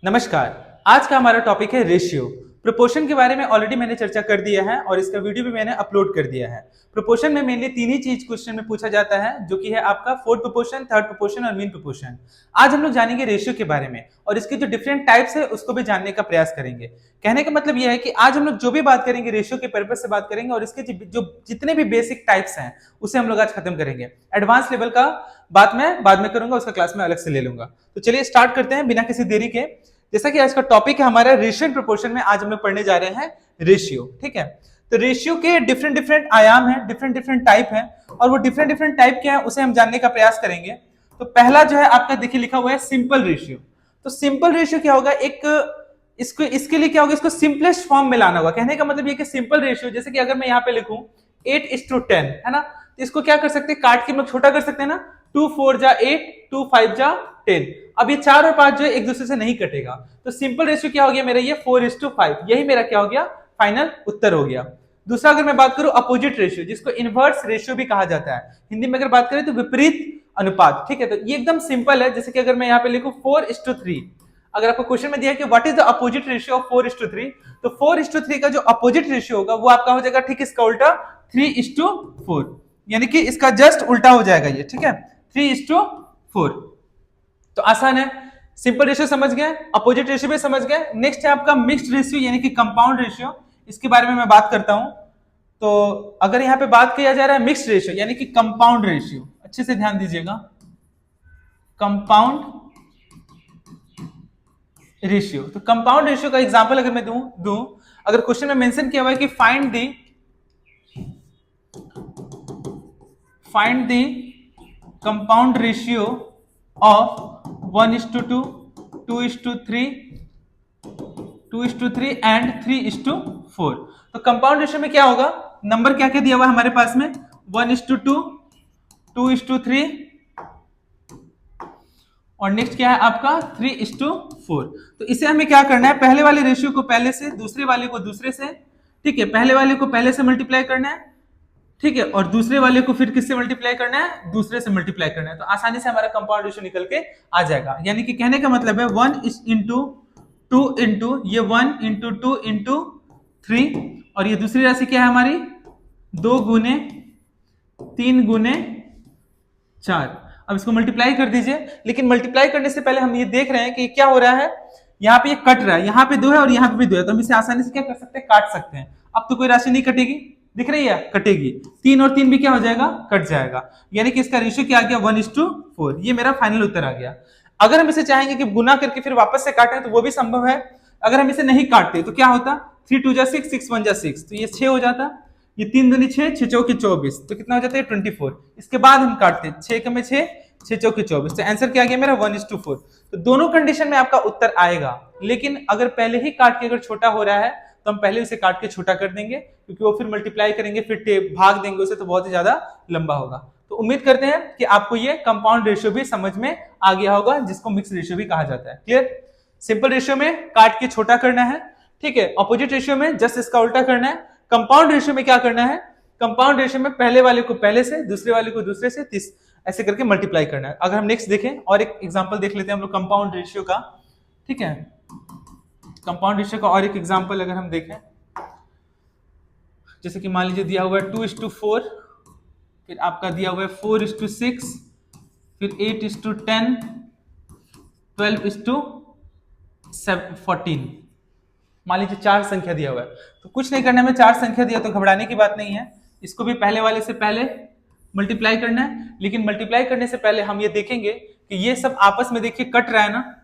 नमस्कार। आज का हमारा टॉपिक है रेशियो। प्रोपोर्शन के बारे में ऑलरेडी मैंने चर्चा कर दिया है और इसका वीडियो भी मैंने अपलोड कर दिया है। प्रोपोर्शन में मेनली तीन ही चीज क्वेश्चन में पूछा जाता है, जो कि है आपका फोर्थ प्रोपोर्शन, थर्ड प्रोपोर्शन और मीन प्रोपोर्शन। आज हम लोग जानेंगे रेशियो के बारे में और इसके जो डिफरेंट टाइप्स है उसको भी जानने का प्रयास करेंगे। कहने का मतलब यह है कि आज हम लोग जो भी बात करेंगे रेशियो के पर्पज से बात करेंगे और इसके जो जितने भी बेसिक टाइप्स हैं उसे हम लोग आज खत्म करेंगे। एडवांस लेवल का बात मैं बाद में करूंगा, उसका क्लास में अलग से ले लूंगा। तो चलिए स्टार्ट करते हैं बिना किसी देरी के। जैसा कि आज का टॉपिक है हमारा रेशियो एंड प्रोपोर्शन में, आज हम लोग पढ़ने जा रहे हैं रेशियो। ठीक है, तो रेशियो के डिफरेंट डिफरेंट आयाम हैं, डिफरेंट डिफरेंट टाइप हैं और वो डिफरेंट डिफरेंट टाइप क्या है उसे हम जानने का प्रयास करेंगे। तो पहला जो है आपका देखिए लिखा हुआ है सिंपल रेशियो। तो सिंपल रेशियो क्या होगा, एक इसके लिए क्या होगा, इसको सिंपलेस्ट फॉर्म में लाना होगा। कहने का मतलब ये कि सिंपल रेशियो, जैसे कि अगर मैं यहाँ पे लिखूं 8:10 है ना, तो इसको क्या कर सकते हैं, काट के हम लोग छोटा कर सकते हैं ना। 2 4 जा 8, 2 5 जा 10। अब ये 4 और 5 जो है एक दूसरे से नहीं कटेगा, तो सिंपल रेशियो क्या हो गया मेरा, ये 4:5। यही मेरा क्या हो गया, फाइनल उत्तर हो गया। दूसरा अगर मैं बात करूं अपोजिट रेशियो, जिसको इनवर्स रेशियो भी कहा जाता है, हिंदी में अगर बात करें तो विपरीत अनुपात। ठीक है, तो ये एकदम सिंपल है। जैसे कि अगर मैं यहाँ पे लिखूं 4:3, अगर आपको क्वेश्चन में दिया है कि what is the opposite ratio of 4:3, तो 4:3 का जो अपोजिट रेशियो होगा वो आपका हो जाएगा ठीक इसका उल्टा 3:4, यानी कि इसका जस्ट उल्टा हो जाएगा ये। ठीक है, 3:4। तो आसान है, सिंपल रेशियो समझ गए, अपोजिट रेशियो भी समझ गए। नेक्स्ट है आपका मिक्स्ड रेशियो यानी कि कंपाउंड रेशियो। इसके बारे में मैं बात करता हूं। तो अगर यहां पे बात किया जा रहा है मिक्स्ड रेशियो यानी कि कंपाउंड रेशियो, अच्छे से ध्यान दीजिएगा, कंपाउंड रेशियो। तो कंपाउंड रेशियो का एग्जांपल अगर मैं दूं, अगर क्वेश्चन में मेंशन किया हुआ है कि find the compound ratio of 1:2, 2:3, 2:3 and 3:4। तो कंपाउंड रेशियो में क्या होगा, नंबर क्या क्या दिया हुआ है हमारे पास में, 1:2, 2:3 और नेक्स्ट क्या है आपका 3:4। तो इसे हमें क्या करना है, पहले वाले रेशियो को पहले से, दूसरे वाले को दूसरे से, ठीक है, पहले वाले को पहले से मल्टीप्लाई करना है, ठीक है, और दूसरे वाले को फिर किससे मल्टीप्लाई करना है, दूसरे से मल्टीप्लाई करना है। तो आसानी से हमारा कंपाउंड रेशियो निकल के आ जाएगा। यानी कि कहने का मतलब है 1:2 इंटू ये 1:2 इंटू 3 और ये दूसरी राशि क्या है हमारी 2 गुने 3 गुने 4। अब इसको मल्टीप्लाई कर दीजिए, लेकिन मल्टीप्लाई करने से पहले हम ये देख रहे हैं कि क्या हो रहा है, यहाँ पे ये कट रहा है, यहाँ पे 2 है और यहाँ पे भी 2 है, तो हम इसे आसानी से क्या कर सकते हैं, काट सकते हैं। अब तो कोई राशि नहीं कटेगी, दिख रही है, कटेगी। 3 और 3 भी क्या हो जाएगा, कट जाएगा। यानी कि इसका रेशियो क्या आ गया, 1:4। ये मेरा फाइनल उत्तर आ गया। अगर हम इसे चाहेंगे कि गुना करके फिर वापस से काटें तो वो भी संभव है। अगर हम इसे नहीं काटते तो क्या होता, 3 2 जा 6, 6 1 जा 6, तो ये 6 हो जाता, ये 3 दूनी 6, 6 चौकी 24, तो कितना हो जाता है 24। इसके बाद हम काटते 6 का में 6, 6 चौकी 24, तो आंसर क्या आ गया मेरा 1:4। तो दोनों कंडीशन में आपका उत्तर आएगा, लेकिन अगर पहले ही काट के अगर छोटा हो रहा है तो हम पहले उसे काट के छोटा कर देंगे, क्योंकि वो फिर मल्टीप्लाई करेंगे फिर भाग देंगे उसे, तो बहुत ही ज्यादा लंबा होगा। तो उम्मीद करते हैं कि आपको ये कंपाउंड रेशियो भी समझ में आ गया होगा, जिसको मिक्स रेशियो भी कहा जाता है। क्लियर, सिंपल रेशियो में काट के छोटा करना है, ठीक है, ऑपोजिट रेशियो में जस्ट इसका उल्टा करना है। कंपाउंड रेशियो में क्या करना है, कंपाउंड रेशियो में पहले वाले को पहले से, दूसरे वाले को दूसरे से, ऐसे करके मल्टीप्लाई करना है। अगर हम नेक्स्ट देखें और एक एग्जांपल देख लेते हैं हम लोग कंपाउंड रेशियो का। ठीक है, कंपाउंड रेशियो का और एक एग्जांपल अगर हम देखें, जैसे कि मान लीजिए दिया हुआ है 2:4, फिर आपका दिया हुआ है 4:6, फिर 8:10, 12:14। मान लीजिए 4 संख्या दिया हुआ है, तो कुछ नहीं करना है, 4 संख्या दिया तो घबराने की बात नहीं है। इसको भी पहले वाले से पहले मल्टीप्लाई करना है, लेकिन मल्टीप्लाई करने से पहले हम ये देखेंगे कि ये सब आपस में देखिए कट रहा है ना,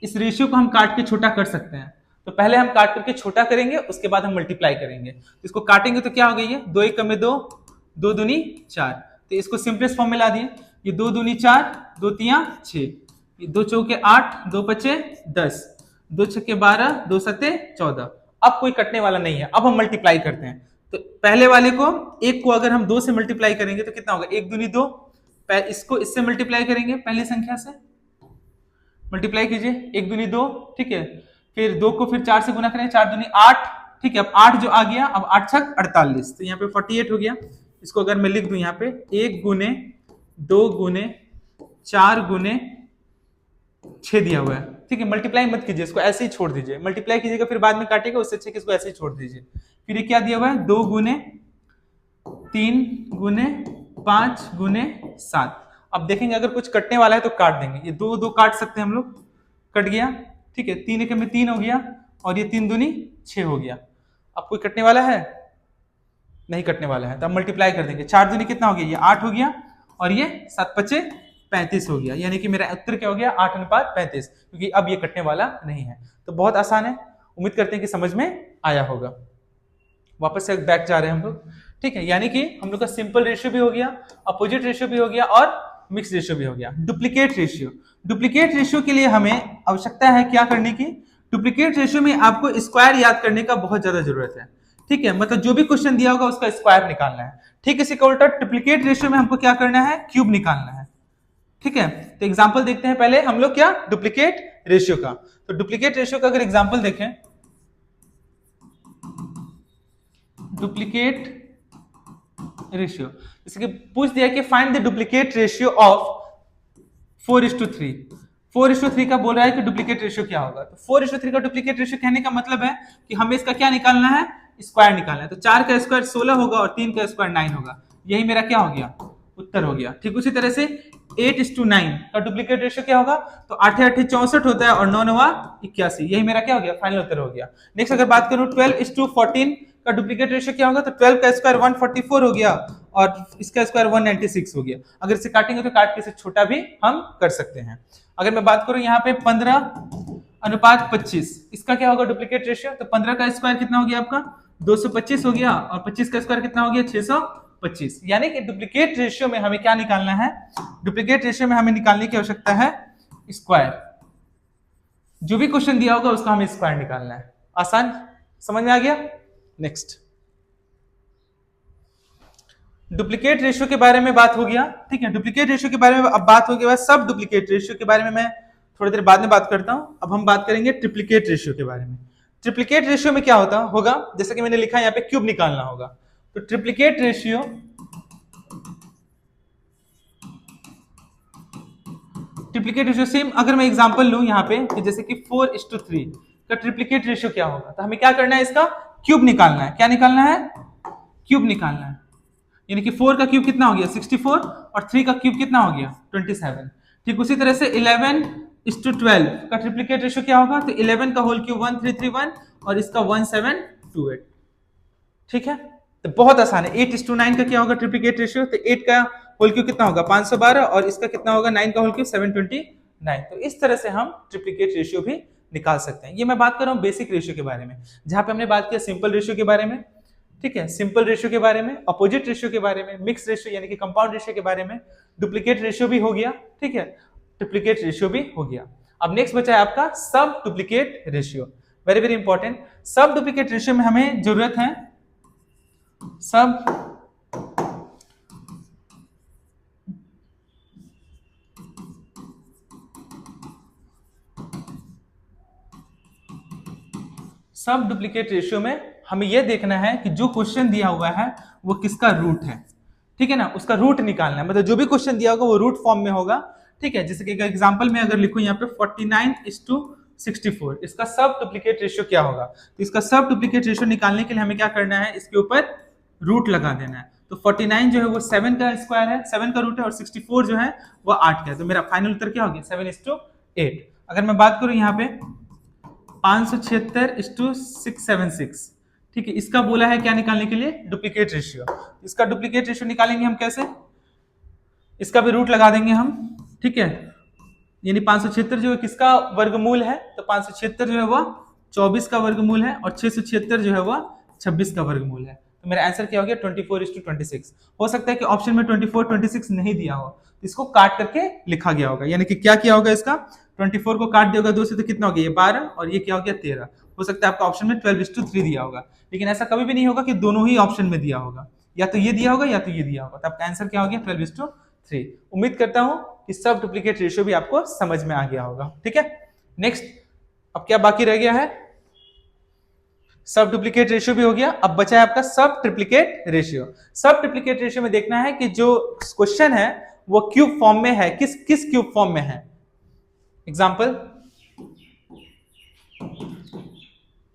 इस रेशियो को हम काट के छोटा कर सकते हैं। तो पहले हम काट करके छोटा करेंगे, उसके बाद हम मल्टीप्लाई करेंगे। इसको काटेंगे तो क्या हो गई है, 2 1 में 2, 2 दूनी 4, तो इसको सिंपलेस्ट फॉर्म में ला दिए, ये 2 दूनी 4, 2 तिया 6, 2 चौके 8, 2 पचे 10, 2 छक्के 12, 2 सत्ते 14। अब कोई कटने वाला नहीं है, अब हम मल्टीप्लाई करते हैं। तो पहले वाले को, एक को अगर हम 2 से मल्टीप्लाई करेंगे तो कितना होगा, 1 दूनी 2, इसको इससे मल्टीप्लाई करेंगे, पहली संख्या से मल्टीप्लाई कीजिए, 1 दूनी 2, ठीक है, फिर 2 को फिर 4 से गुना करें, 4 दूनी 8, ठीक है, अब 8 जो आ गया, अब 8 छक 48, तो यहाँ पे 48 हो गया। इसको अगर मैं लिख दूं यहाँ पे 1 गुने 2 गुने 4 गुने 6 दिया हुआ है, ठीक है, मल्टीप्लाई मत कीजिए, इसको ऐसे ही छोड़ दीजिए, मल्टीप्लाई कीजिएगा फिर बाद में काटेगा, उससे अच्छा कि इसको ऐसे ही छोड़ दीजिए। फिर ये क्या दिया हुआ है, 2 गुने 3 गुने 5 गुने 7। अब देखेंगे अगर कुछ कटने वाला है तो काट देंगे, ये 2 2 काट सकते हैं हम लोग, कट गया, ठीक है, 3 एक में 3 हो गया और ये 3 दूनी 6 हो गया। अब कोई कटने वाला है, नहीं कटने वाला है, तो अब मल्टीप्लाई कर देंगे, 4 दूनी कितना हो गया, ये 8 हो गया और ये 7 पचे 35 हो गया, यानी कि मेरा उत्तर क्या हो गया, 8:35, क्योंकि अब ये कटने वाला नहीं है। तो बहुत आसान है, उम्मीद करते हैं कि समझ में आया होगा। वापस से बैक जा रहे हैं हम लोग, ठीक है, यानी कि हम लोग का सिंपल रेशियो भी हो गया, अपोजिट रेशियो भी हो गया और मिक्स रेशियो भी हो गया। डुप्लीकेट रेशियो, डुप्लीकेट रेशियो के लिए हमें आवश्यकता है क्या करने की, डुप्लीकेट रेशियो में आपको स्क्वायर याद करने का बहुत ज्यादा जरूरत है, ठीक है, मतलब जो भी क्वेश्चन दिया होगा उसका स्क्वायर निकालना है। ठीक इसी का उल्टा डुप्लीकेट रेशियो में हमको क्या करना है, क्यूब निकालना है, ठीक है। तो एग्जांपल देखते हैं पहले हम लोग क्या, डुप्लीकेट रेशियो का। तो डुप्लीकेट रेशियो का अगर एग्जांपल देखें, डुप्लीकेट रेशियो, जैसे कि पूछ दिया कि find the duplicate ratio of 4:3, 4:3 का बोल रहा है कि डुप्लीकेट रेशियो क्या होगा। तो 4:3 का डुप्लीकेट रेशियो कहने का मतलब है कि हमें इसका क्या निकालना है, स्क्वायर निकालना है। तो 4 का स्क्वायर 16 होगा और 3 का स्क्वायर 9 होगा, यही मेरा क्या हो गया, उत्तर हो गया। ठीक उसी तरह से 8:9 का डुप्लीकेट रेशियो क्या होगा, तो 8 8 64 होता है और 9 9 81, यही मेरा क्या हो गया, फाइनल उत्तर हो गया। नेक्स्ट अगर बात करूं 12:14 का डुप्लीकेट रेशियो क्या होगा, तो 12 का स्क्वायर 144 हो गया और इसका स्क्वायर 196 हो गया। अगर इसे काटेंगे तो काट के इसे छोटा भी हम कर सकते हैं। अगर मैं बात करूं यहाँ पे 15:25, इसका क्या होगा डुप्लीकेट रेशियो, तो 15 का स्क्वायर कितना हो गया आपका 225 हो गया और 25 का स्क्वायर कितना हो गया 625। यानी कि डुप्लीकेट रेशियो में हमें क्या निकालना है, डुप्लीकेट रेशियो में हमें निकालने की आवश्यकता है स्क्वायर। जो भी क्वेश्चन दिया होगा उसका हमें स्क्वायर निकालना है। आसान, समझ में आ गया। नेक्स्ट, डुप्लीकेट रेशियो के बारे में बात हो गया, ठीक है। डुप्लीकेट रेशियो के बारे में अब बात हो गया, सब डुप्लीकेट रेशियो के बारे में मैं थोड़ी देर बाद में बात करता हूं। अब हम बात करेंगे ट्रिप्लीकेट रेशियो के बारे में। ट्रिप्लीकेट रेशियो में क्या होगा, जैसे कि मैंने लिखा यहाँ पे क्यूब निकालना होगा। तो triplicate ratio, triplicate ratio same अगर मैं एग्जांपल लूं यहाँ पे कि जैसे कि 4:3 का ट्रिप्लीकेट रेशियो क्या होगा, तो हमें क्या करना है, इसका क्यूब निकालना है। क्या निकालना है, क्यूब निकालना है। यानी कि 4 का क्यूब कितना हो गया 64 और 3 का क्यूब कितना हो गया 27। ठीक उसी तरह से 11:12 का ट्रिप्लीकेट रेशियो क्या होगा, तो 11 का होल क्यूब 1331 और इसका 1728। ठीक है, तो बहुत आसान है। 8:9 का क्या होगा ट्रिप्लीकेट रेशियो, तो 8 का होल क्यूब कितना होगा 512 और इसका कितना होगा 9 का होल क्यूब 729। तो इस तरह से हम ट्रिप्लीकेट रेशियो भी निकाल सकते हैं। ये मैं बात कर रहा हूँ बेसिक रेशियो के बारे में, जहां पे हमने बात किया सिंपल रेशियो के बारे में, ठीक है, सिंपल रेशियो के बारे में, अपोजिट रेशियो के बारे में, मिक्स रेशियो यानी कि कंपाउंड रेशियो के बारे में, डुप्लीकेट रेशियो भी हो गया, ठीक है, ट्रिप्लीकेट रेशियो भी हो गया। अब नेक्स्ट बचा है आपका सब duplicate ratio. Very very important, सब डुप्लीकेट रेशियो में हमें जरूरत है सब डुप्लीकेट रेशियो में हमें यह देखना है कि जो क्वेश्चन दिया हुआ है वो किसका रूट है, ठीक है ना, उसका रूट निकालना है। मतलब जो भी क्वेश्चन दिया होगा वो रूट फॉर्म में होगा, ठीक है। जैसे कि एग्जांपल में अगर लिखूं यहाँ पे 49:64, इसका सब डुप्लीकेट रेशियो क्या होगा, तो इसका सब डुप्लीकेट रेशियो निकालने के लिए हमें क्या करना है, इसके ऊपर रूट लगा देना है। तो 49 जो है वो 7 का स्क्वायर है, 7 का रूट है, और 64 जो है वो 8 का है। तो मेरा फाइनल उत्तर क्या हो गया 7:8। अगर मैं बात करूं यहाँ पे 576:676, ठीक है, इसका बोला है क्या निकालने के लिए, डुप्लीकेट रेशियो। इसका डुप्लीकेट रेशियो निकालेंगे हम कैसे, इसका भी रूट लगा देंगे हम, ठीक है। यानी 576 जो है किसका वर्गमूल है, तो 576 जो है वह 24 का वर्गमूल है और 676 जो है वह 26 का वर्गमूल है। तो मेरा आंसर क्या हो गया 24:26। हो सकता है कि ऑप्शन में 24 26 नहीं दिया हो, तो इसको काट करके लिखा गया होगा। यानी कि क्या किया होगा, इसका 24 को काट दिया होगा 2 से, तो कितना हो गया ये 12 और ये क्या हो गया 13। हो सकता है आपका ऑप्शन में 12:3 दिया होगा, लेकिन ऐसा कभी भी नहीं होगा कि दोनों ही ऑप्शन में दिया होगा, या तो ये दिया होगा या तो ये दिया होगा। तो आपका आंसर क्या हो गया 12:3। उम्मीद करता हूं कि सब डुप्लीकेट रेशियो भी आपको समझ में आ गया होगा, ठीक है। नेक्स्ट, अब क्या बाकी रह गया है, सब डुप्लीकेट रेशियो भी हो गया। अब बचा है आपका सब ट्रिप्लीकेट रेशियो। सब ट्रिप्लीकेट रेशियो में देखना है कि जो क्वेश्चन है वो क्यूब फॉर्म में है, किस क्यूब फॉर्म में है। एग्जांपल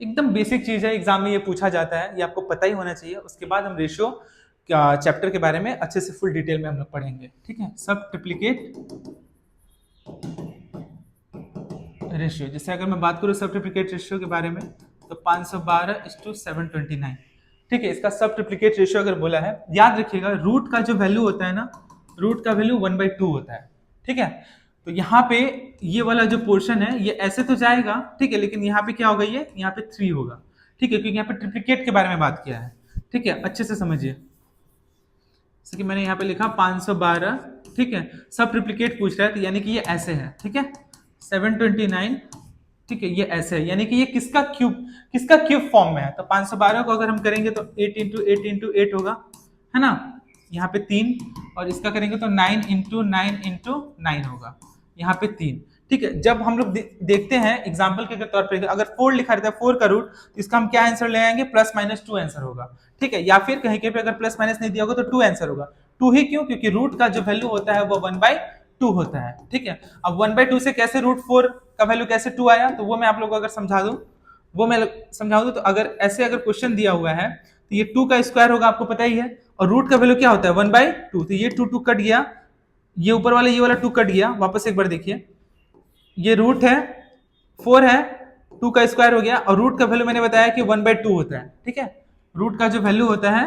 एकदम बेसिक चीज है, एग्जाम में ये पूछा जाता है, ये आपको पता ही होना चाहिए। उसके बाद हम रेशियो चैप्टर के बारे में अच्छे से फुल डिटेल में हम लोग पढ़ेंगे, ठीक है। सब ट्रिप्लिकेट रेशियो, जैसे अगर मैं बात करूँ सब ट्रिप्लिकेट रेशियो के बारे में, तो 512:729, ठीक है। इसका सब ट्रिप्लिकेट रेशियो अगर बोला है, याद रखिएगा रूट का जो वैल्यू होता है ना, रूट का वैल्यू 1/2 होता है, ठीक है। तो यहाँ पे ये वाला जो पोर्शन है ये ऐसे तो जाएगा, ठीक है, लेकिन यहाँ पे क्या होगा, ये यहाँ पे 3 होगा, ठीक है, क्योंकि यहाँ पे ट्रिप्लिकेट के बारे में बात किया है, ठीक है। अच्छे से समझिए, जैसे कि मैंने यहाँ पे लिखा 512, ठीक है, सब ट्रिप्लिकेट पूछ रहा है, तो यानी कि ये ऐसे है, ठीक है, 729, ठीक है, ये ऐसे है, यानी कि ये किसका क्यूब फॉर्म में है। तो 512 को अगर हम करेंगे तो 8 इंटू 8 इंटू 8 होगा, है ना, यहाँ पे 3, और इसका करेंगे तो 9 इंटू 9 इंटू 9 होगा, यहाँ पे 3, ठीक है। जब हम लोग देखते हैं एग्जाम्पल के तौर पर, अगर 4 लिखा रहता है 4 का रूट, तो इसका हम क्या आंसर ले आएंगे, +-2 आंसर होगा, ठीक है। या फिर कहीं पे अगर प्लस माइनस नहीं दिया होगा तो 2 आंसर होगा। 2 ही क्यों, क्योंकि रूट का जो वैल्यू होता है वो 1/2 होता है, ठीक है। अब 1/2 से कैसे √4 का वैल्यू कैसे 2 आया, तो वो मैं आप लोगों को अगर समझा दूं, तो अगर ऐसे अगर क्वेश्चन दिया हुआ है, तो ये 2 का स्क्वायर होगा, आपको पता ही है, और रूट का वैल्यू क्या होता है 1/2, तो ये 2 कट गया, ये ऊपर वाला ये वाला 2 कट गया, वापस एक बार देखिए, ये रूट है 4 है, 2 का स्क्वायर हो गया, और रूट का वैल्यू मैंने बताया कि 1/2 होता है, ठीक है। रूट का जो वैल्यू होता है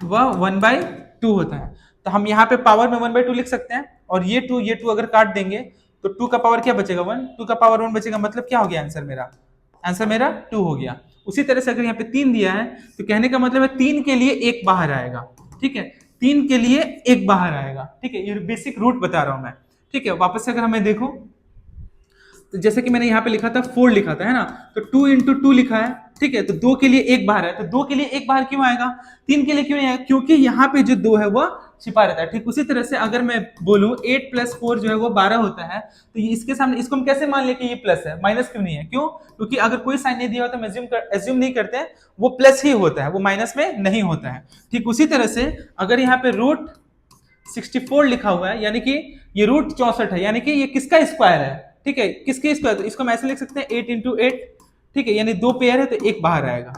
वह 1/2 होता है, तो हम यहाँ पे पावर में 1/2 लिख सकते हैं, और ये 2 अगर काट देंगे तो 2 का पावर क्या बचेगा 1, 2 का पावर 1 बचेगा, मतलब क्या हो गया आंसर मेरा 2 हो गया। उसी तरह से अगर यहाँ पे 3 दिया है, तो कहने का मतलब है 3 के लिए 1 बाहर आएगा, ठीक है, 3 के लिए 1 बाहर आएगा, ठीक है, ये बेसिक रूट बता रहा हूं मैं, ठीक है। वापस से अगर हमें देखो, तो जैसे कि मैंने यहाँ पे लिखा था 4 लिखा था, है ना, तो 2 इंटू 2 लिखा है, ठीक है, तो 2 के लिए 1 बाहर है, तो 2 के लिए 1 बाहर क्यों आएगा, 3 के लिए क्यों नहीं आएगा, क्योंकि यहाँ पे जो 2 है वो छिपा रहता है। ठीक उसी तरह से अगर मैं बोलूं 8 + 4 जो है वो 12 होता है, तो इसके सामने इसको हम कैसे मान ले कि ये प्लस है, माइनस क्यों नहीं है, क्यों, क्योंकि अगर कोई साइन नहीं दिया हो तो एज्यूम नहीं करते हैं, वो प्लस ही होता है, वो माइनस में नहीं होता है। ठीक उसी तरह से अगर यहाँ पे √64 लिखा हुआ है, यानी कि ये √64 है, यानी कि ये किसका स्क्वायर है, ठीक है, किसके स्क्वायर, तो इसको हम ऐसे लिख सकते हैं 8 × 8, ठीक है, यानी 2 पेयर है तो 1 बाहर आएगा,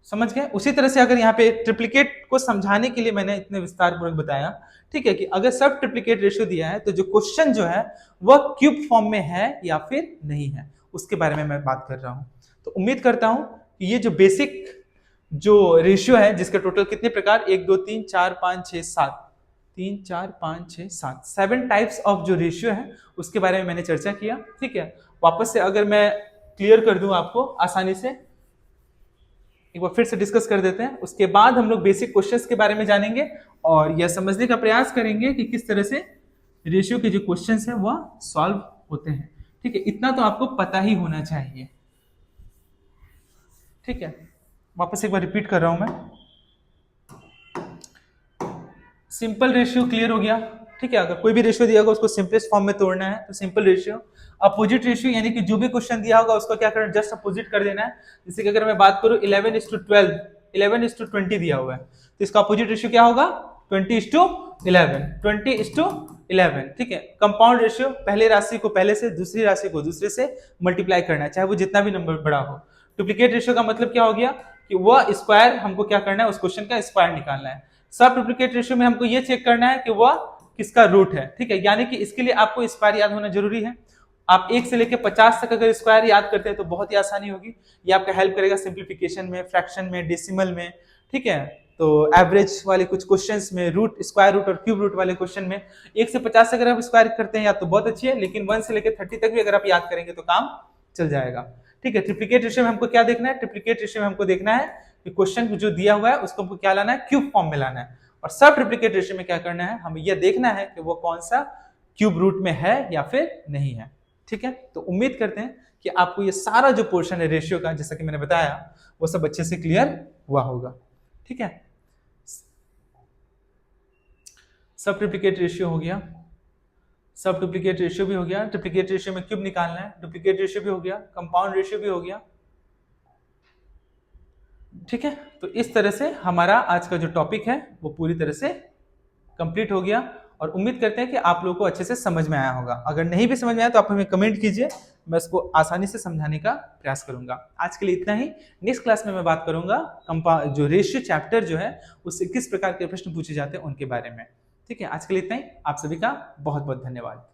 समझ गए। उसी तरह से अगर यहाँ पे ट्रिप्लिकेट को समझाने के लिए मैंने इतने विस्तार पूर्वक बताया, ठीक है, कि अगर सब ट्रिप्लिकेट रेशियो दिया है तो जो क्वेश्चन जो है वह क्यूब फॉर्म में है या फिर नहीं है, उसके बारे में मैं बात कर रहा हूं। तो उम्मीद करता हूं कि ये जो बेसिक जो रेशियो है, जिसके टोटल कितने प्रकार 1 2 3 4 5 6 7 3 4 5 6 7 7 टाइप्स ऑफ जो रेशियो है उसके बारे में मैंने चर्चा किया, ठीक है। वापस से अगर मैं क्लियर कर दूं आपको आसानी से, एक बार फिर से डिस्कस कर देते हैं, उसके बाद हम लोग बेसिक क्वेश्चंस के बारे में जानेंगे और यह समझने का प्रयास करेंगे कि किस तरह से रेशियो के जो क्वेश्चंस हैं वह सॉल्व होते हैं, ठीक है। इतना तो आपको पता ही होना चाहिए, ठीक है। वापस एक बार रिपीट कर रहा हूं मैं, सिंपल रेशियो क्लियर हो गया, ठीक है। अगर कोई भी रेशियो दिया होगा उसको सिंपलेस्ट फॉर्म में तोड़ना है, तो सिंपल रेशियो। अपोजिट रेशियो यानी कि जो भी क्वेश्चन दिया होगा उसको क्या करना, जस्ट अपोजिट कर देना है। जैसे कि अगर मैं बात करूं 11:12, 11:20 दिया हुआ है, तो इसका अपोजिट रेशियो क्या होगा 20:11, 20:11, ठीक है। कंपाउंड रेशियो, पहले राशि को पहले से, दूसरी राशि को दूसरे से मल्टीप्लाई करना है, चाहे वो जितना भी नंबर बड़ा हो। डुप्लीकेट रेशियो का मतलब क्या हो गया कि वह स्क्वायर हमको क्या करना है, उस क्वेश्चन का स्क्वायर निकालना है। सब डुप्लीकेट रेशियो में हमको ये चेक करना है कि वह किसका रूट है, ठीक है, यानी कि इसके लिए आपको स्क्वायर याद होना जरूरी है। आप 1 से लेकर 50 तक अगर स्क्वायर याद करते हैं तो बहुत ही आसानी होगी, ये आपका हेल्प करेगा सिंप्लीफिकेशन में, फ्रैक्शन में, डेसिमल में, ठीक है। तो एवरेज वाले कुछ क्वेश्चंस में, रूट, स्क्वायर रूट और क्यूब रूट वाले क्वेश्चन में 1 से 50 अगर आप स्क्वायर करते हैं या तो बहुत अच्छी है, लेकिन 1 से लेकर 30 तक भी अगर आप याद करेंगे तो काम चल जाएगा, ठीक है। ट्रिप्लिकेट रेशियो में हमको क्या देखना है, ट्रिप्लिकेट रेशियो में हमको देखना है कि क्वेश्चन जो दिया हुआ है उसको हमको क्या लाना है, क्यूब फॉर्म में लाना है। और सब ट्रिप्लिकेट रेशियो में क्या करना है, हमें यह देखना है कि वो कौन सा क्यूब रूट में है या फिर नहीं है, ठीक है। तो उम्मीद करते हैं कि आपको ये सारा जो पोर्शन है रेशियो का, जैसा कि मैंने बताया, वो सब अच्छे से क्लियर हुआ होगा, ठीक है। सब ट्रिप्लिकेट रेशियो हो गया, सब डुप्लीकेट रेशियो भी हो गया, ट्रिप्लिकेट रेशियो में क्यूब निकालना है, डुप्लीकेट रेशियो भी हो गया, कंपाउंड रेशियो भी हो गया, ठीक है। तो इस तरह से हमारा आज का जो टॉपिक है वो पूरी तरह से कंप्लीट हो गया और उम्मीद करते हैं कि आप लोगों को अच्छे से समझ में आया होगा। अगर नहीं भी समझ में आया तो आप हमें कमेंट कीजिए, मैं उसको आसानी से समझाने का प्रयास करूंगा। आज के लिए इतना ही। नेक्स्ट क्लास में मैं बात करूंगा जो रेशियो चैप्टर जो है उससे किस प्रकार के प्रश्न पूछे जाते हैं उनके बारे में। ठीक है, आज के लिए इतना ही। आप सभी का बहुत बहुत धन्यवाद।